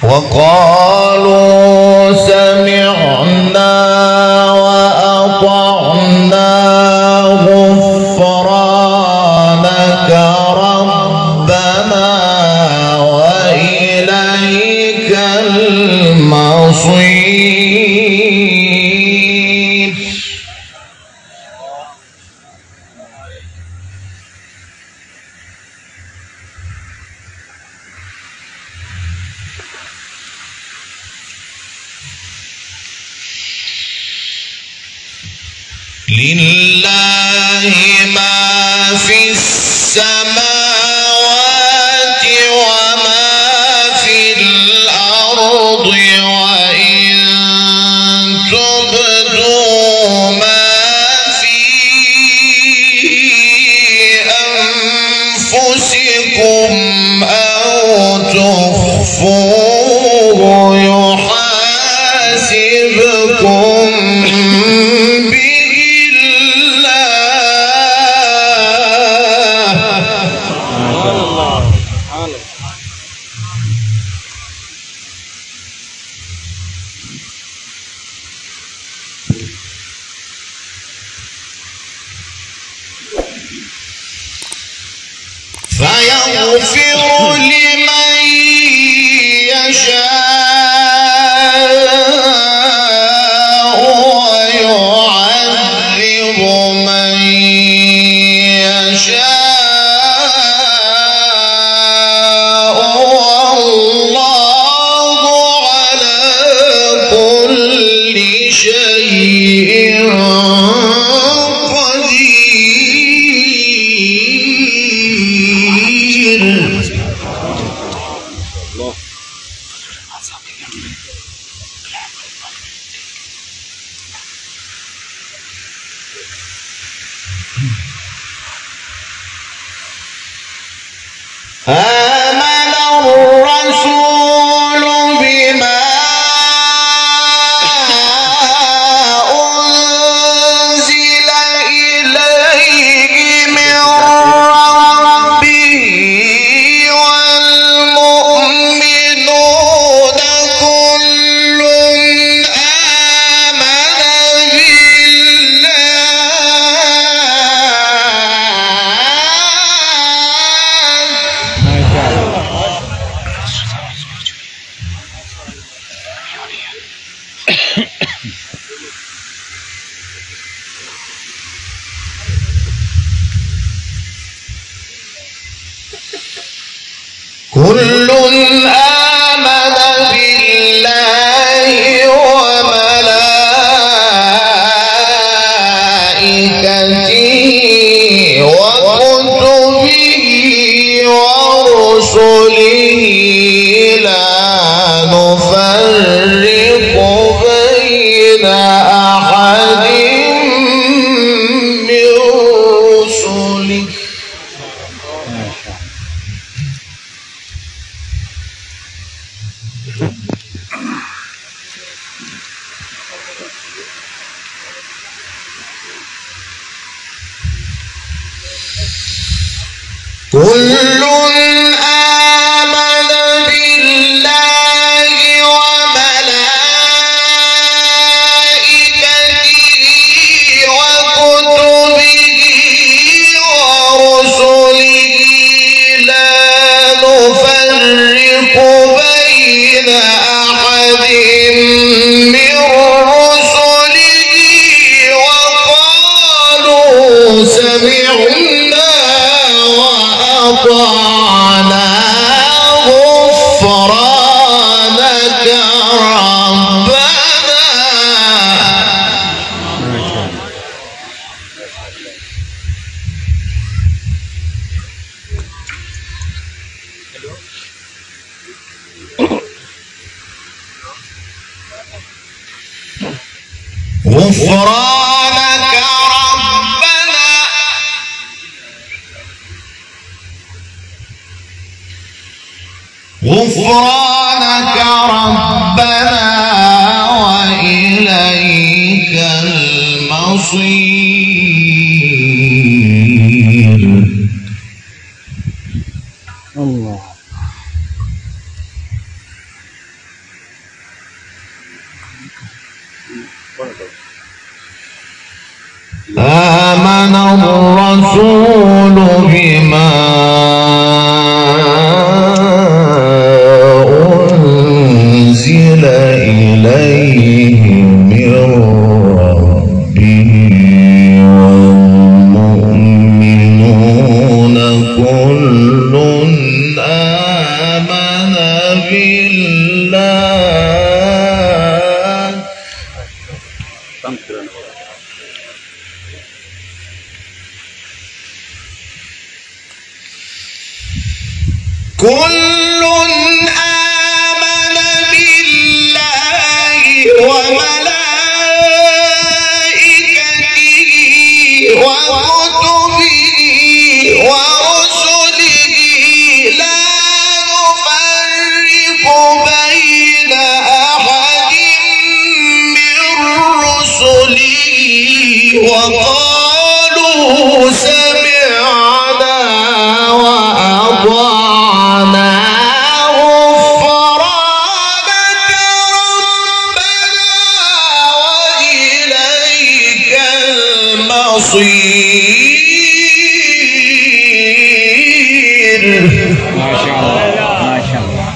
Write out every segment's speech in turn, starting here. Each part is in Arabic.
وقالوا سمعنا وأطعنا غفرانك ربنا وإليك المصير. لله ما في السماوات وما في الأرض وإن تبدوا ما في أنفسكم أو تخفوه يحاسبكم فيغفر لمن يشاء ويعذب من يشاء والله على كل شيء آمن الرسول بما أنزل إليه من ربه والمؤمنون كل آمن كل آمن بالله وملائكته وكتبه ورسله لا نفرق بين أحد من رسله. كل آمن بالله وملائكته وكتبه ورسله لا نفرق بين أحد من رسله وقالوا سمعنا وأطعنا غفرانك ربنا. غفرانك ربنا غفرانك ربنا وإليك المصير. الله آمن الرسول بما أنزل إليه من ربه والمؤمنون كل آمن بالله كل آمن بالله وملائكته وكتبه ورسله لا نفرق بين أحد من رسله وقالوا سمعنا وأطعنا غفرانك ربنا وإليك المصير. ما شاء الله ما شاء الله.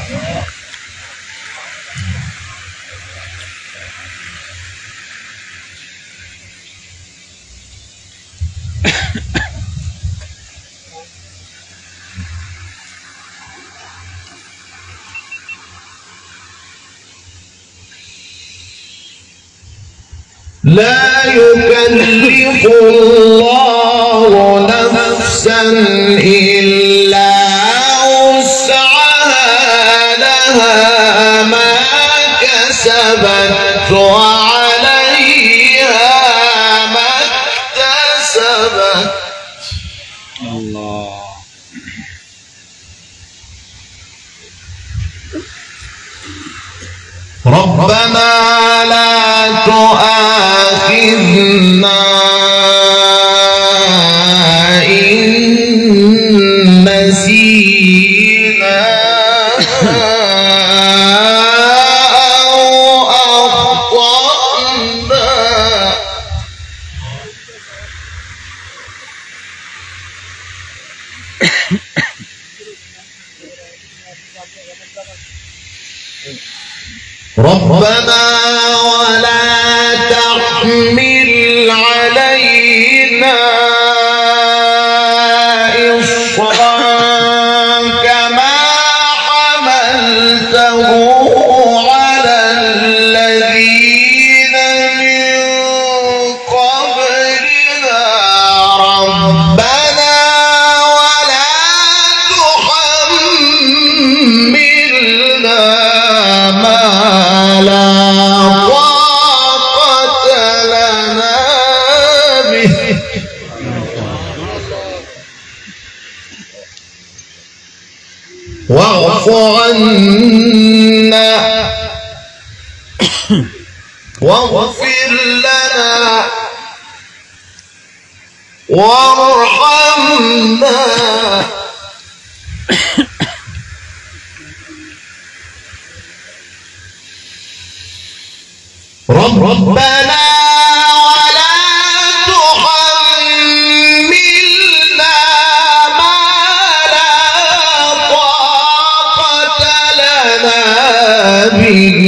لا يكلف الله نفسا إلا وسعها لها ما كسبت وعليها ما اكتسبت. الله. ربنا لا تؤاخذنا إن نسينا أو أخطأنا. ربنا ولا تحمل علينا إصرا كما حملته على الذين من قبلنا ربنا ولا تحملنا ما لا طاقة لنا به واعف عنا واغفر لنا وارحمنا ربنا ولا تحملنا ما لا طاقة لنا به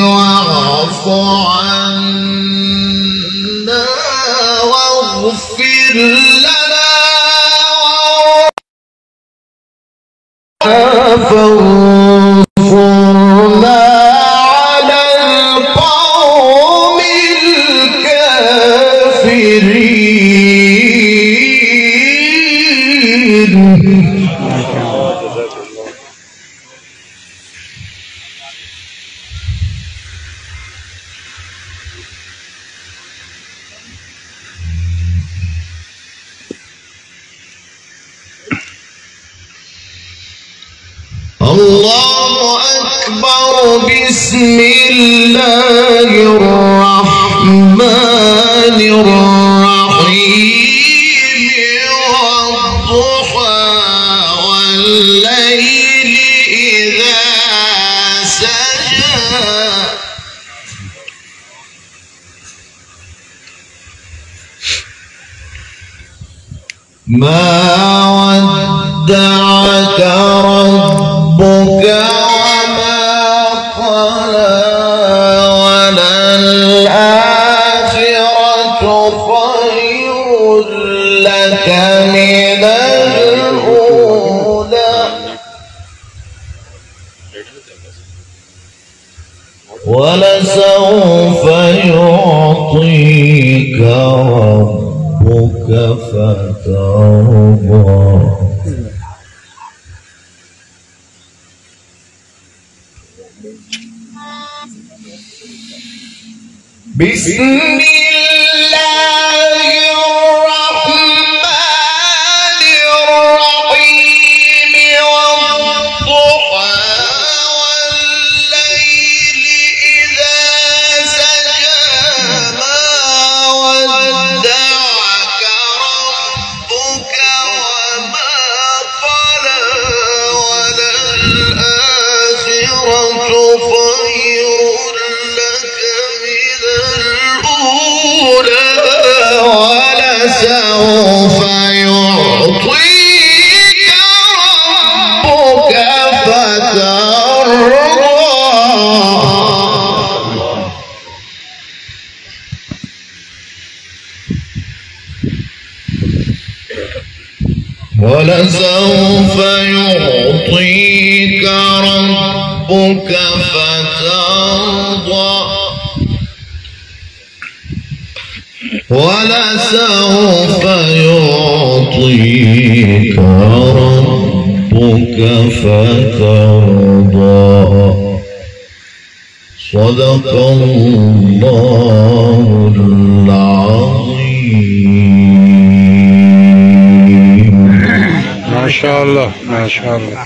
واعف عنا واغفر لنا فانصرنا على القوم الكافرين. الله أكبر. بسم الله الرحمن الرحيم والضحى والليل إذا سجى ما ودعك ربك وما قلى وللآخرة خير لك من الأولى ولسوف يعطيك ربك فترضى بسم الله الرحمن الرحيم والضحى والليل إذا سجى ما ودعك ربك وما قلى وللآخرة خير لك من الأولى ولسوف يعطيك ربك فترضى ولسوف يعطيك ربك فترضى ولسوف يعطيك ربك فترضى صدق الله العظيم. ما شاء الله ما شاء الله.